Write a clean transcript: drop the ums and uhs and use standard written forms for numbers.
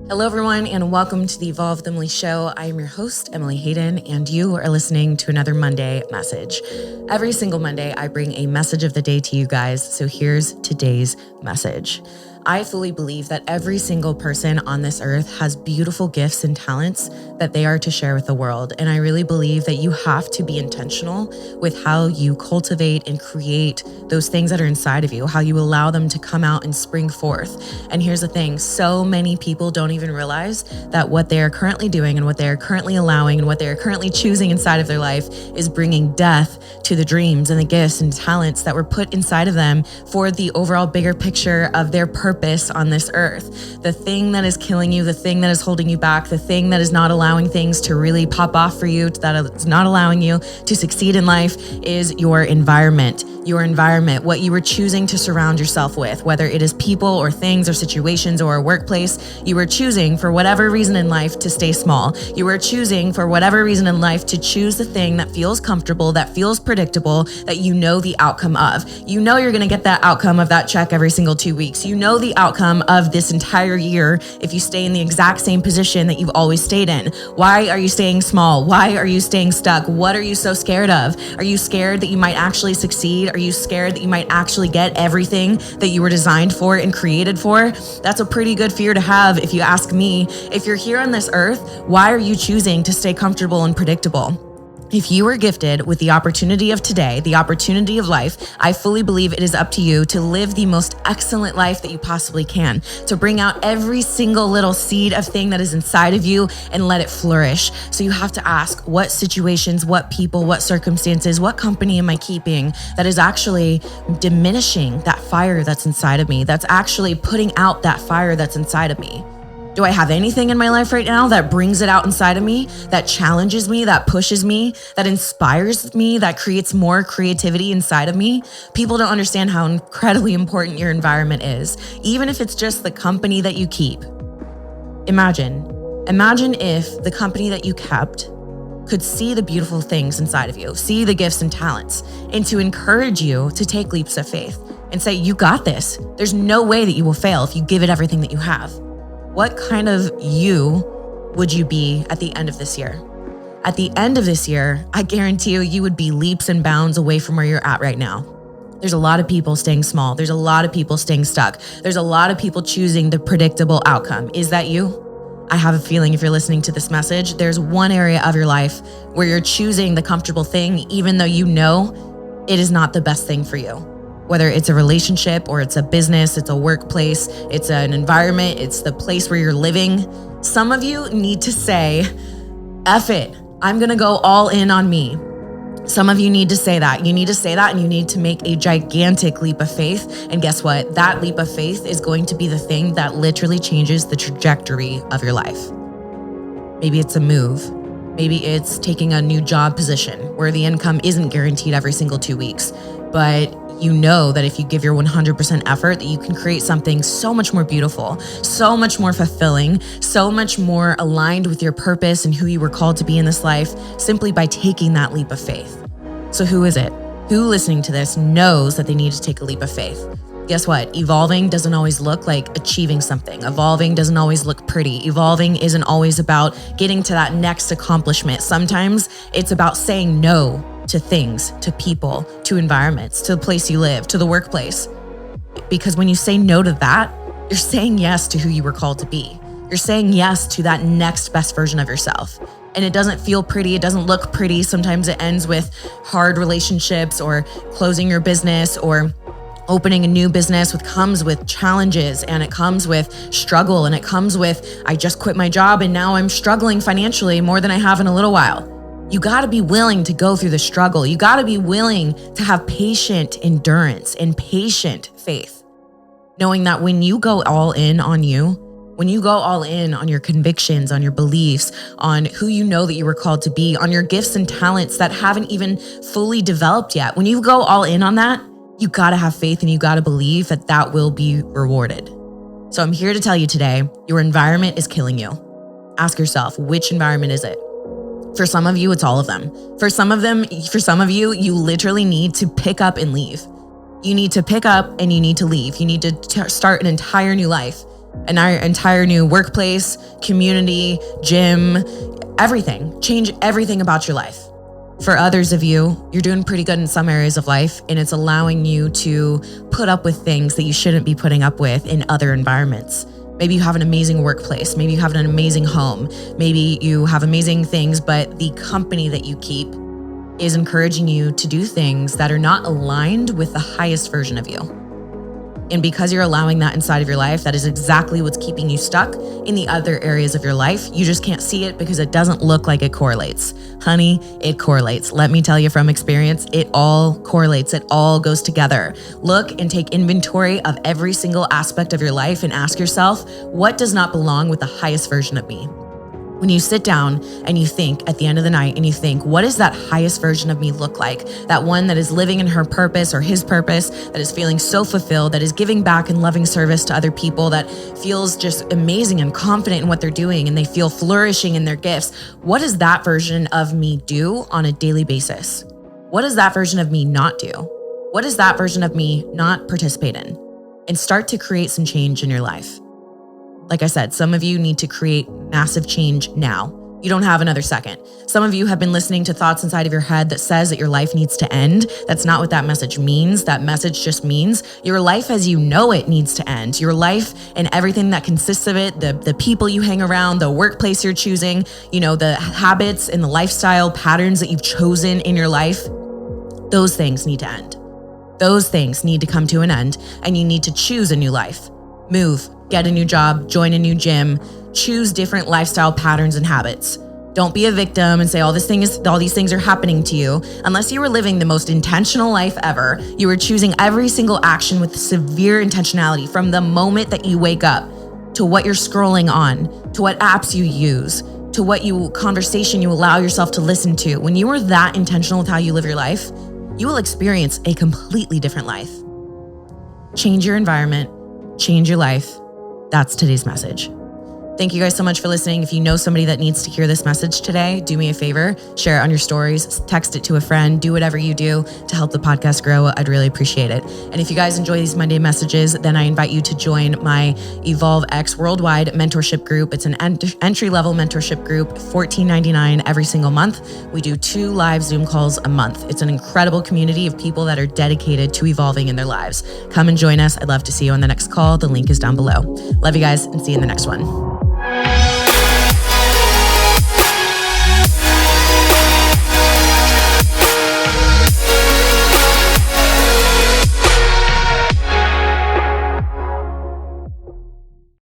Hello, everyone, and welcome to the Evolve with Emily show. I am your host, Emily Hayden, and you are listening to another Monday message. Every single Monday, I bring a message of the day to you guys. So here's today's message. I fully believe that every single person on this earth has beautiful gifts and talents that they are to share with the world. And I really believe that you have to be intentional with how you cultivate and create those things that are inside of you, how you allow them to come out and spring forth. And here's the thing, so many people don't even realize that what they are currently doing and what they are currently allowing and what they are currently choosing inside of their life is bringing death to the dreams and the gifts and talents that were put inside of them for the overall bigger picture of their purpose on this earth. The thing that is killing you, the thing that is holding you back, the thing that is not allowing things to really pop off for you, that is not allowing you to succeed in life is your environment. Your environment, what you are choosing to surround yourself with, whether it is people or things or situations or a workplace. You are choosing for whatever reason in life to stay small. You are choosing for whatever reason in life to choose the thing that feels comfortable, that feels predictable, that you know the outcome of. You know you're going to get that outcome of that check every single 2 weeks. You know the outcome of this entire year if you stay in the exact same position that you've always stayed in. Why are you staying small? Why are you staying stuck? What are you so scared of? Are you scared that you might actually succeed? Are you scared that you might actually get everything that you were designed for and created for? That's a pretty good fear to have if you ask me. If you're here on this earth, why are you choosing to stay comfortable and predictable? If you are gifted with the opportunity of today, the opportunity of life, I fully believe it is up to you to live the most excellent life that you possibly can, to bring out every single little seed of thing that is inside of you and let it flourish. So you have to ask, what situations, what people, what circumstances, what company am I keeping that is actually diminishing that fire that's inside of me, that's actually putting out that fire that's inside of me? Do I have anything in my life right now that brings it out inside of me, that challenges me, that pushes me, that inspires me, that creates more creativity inside of me? People don't understand how incredibly important your environment is, even if it's just the company that you keep. Imagine if the company that you kept could see the beautiful things inside of you, see the gifts and talents, and to encourage you to take leaps of faith and say, you got this. There's no way that you will fail if you give it everything that you have. What kind of you would you be at the end of this year? At the end of this year, I guarantee you would be leaps and bounds away from where you're at right now. There's a lot of people staying small. There's a lot of people staying stuck. There's a lot of people choosing the predictable outcome. Is that you? I have a feeling if you're listening to this message, there's one area of your life where you're choosing the comfortable thing, even though you know it is not the best thing for you. Whether it's a relationship or it's a business, it's a workplace, it's an environment, it's the place where you're living. Some of you need to say, F it, I'm gonna go all in on me. Some of you need to say that. You need to say that and you need to make a gigantic leap of faith. And guess what? That leap of faith is going to be the thing that literally changes the trajectory of your life. Maybe it's a move. Maybe it's taking a new job position where the income isn't guaranteed every single 2 weeks, but you know that if you give your 100% effort, that you can create something so much more beautiful, so much more fulfilling, so much more aligned with your purpose and who you were called to be in this life simply by taking that leap of faith. So who is it? Who listening to this knows that they need to take a leap of faith? Guess what? Evolving doesn't always look like achieving something. Evolving doesn't always look pretty. Evolving isn't always about getting to that next accomplishment. Sometimes it's about saying no to things, to people, to environments, to the place you live, to the workplace. Because when you say no to that, you're saying yes to who you were called to be. You're saying yes to that next best version of yourself. And it doesn't feel pretty. It doesn't look pretty. Sometimes it ends with hard relationships or closing your business or opening a new business, which comes with challenges and it comes with struggle and it comes with, I just quit my job and now I'm struggling financially more than I have in a little while. You got to be willing to go through the struggle. You got to be willing to have patient endurance and patient faith, knowing that when you go all in on you, when you go all in on your convictions, on your beliefs, on who you know that you were called to be, on your gifts and talents that haven't even fully developed yet, when you go all in on that, you got to have faith and you got to believe that that will be rewarded. So I'm here to tell you today, your environment is killing you. Ask yourself, which environment is it? For some of you, it's all of them. For some of you, you literally need to pick up and leave. You need to pick up and you need to leave. You need to start an entire new life. An entire new workplace, community, gym, everything. Change everything about your life. For others of you, you're doing pretty good in some areas of life, and it's allowing you to put up with things that you shouldn't be putting up with in other environments. Maybe you have an amazing workplace. Maybe you have an amazing home. Maybe you have amazing things, but the company that you keep is encouraging you to do things that are not aligned with the highest version of you. And because you're allowing that inside of your life, that is exactly what's keeping you stuck in the other areas of your life. You just can't see it because it doesn't look like it correlates. Honey, it correlates. Let me tell you from experience, it all correlates. It all goes together. Look and take inventory of every single aspect of your life and ask yourself, what does not belong with the highest version of me? When you sit down and you think at the end of the night and you think, what does that highest version of me look like? That one that is living in her purpose or his purpose, that is feeling so fulfilled, that is giving back and loving service to other people, that feels just amazing and confident in what they're doing and they feel flourishing in their gifts. What does that version of me do on a daily basis? What does that version of me not do? What does that version of me not participate in? And start to create some change in your life. Like I said, some of you need to create massive change now. You don't have another second. Some of you have been listening to thoughts inside of your head that says that your life needs to end. That's not what that message means. That message just means your life as you know it needs to end. Your life and everything that consists of it, the people you hang around, the workplace you're choosing, the habits and the lifestyle patterns that you've chosen in your life, those things need to end. Those things need to come to an end, and you need to choose a new life. Move, get a new job, join a new gym, choose different lifestyle patterns and habits. Don't be a victim and say all these things are happening to you. Unless you were living the most intentional life ever, you were choosing every single action with severe intentionality from the moment that you wake up to what you're scrolling on, to what apps you use, to what conversation you allow yourself to listen to. When you are that intentional with how you live your life, you will experience a completely different life. Change your environment, change your life. That's today's message. Thank you guys so much for listening. If you know somebody that needs to hear this message today, do me a favor, share it on your stories, text it to a friend, do whatever you do to help the podcast grow. I'd really appreciate it. And if you guys enjoy these Monday messages, then I invite you to join my Evolve X Worldwide mentorship group. It's an entry-level mentorship group, $14.99 every single month. We do 2 live Zoom calls a month. It's an incredible community of people that are dedicated to evolving in their lives. Come and join us. I'd love to see you on the next call. The link is down below. Love you guys and see you in the next one.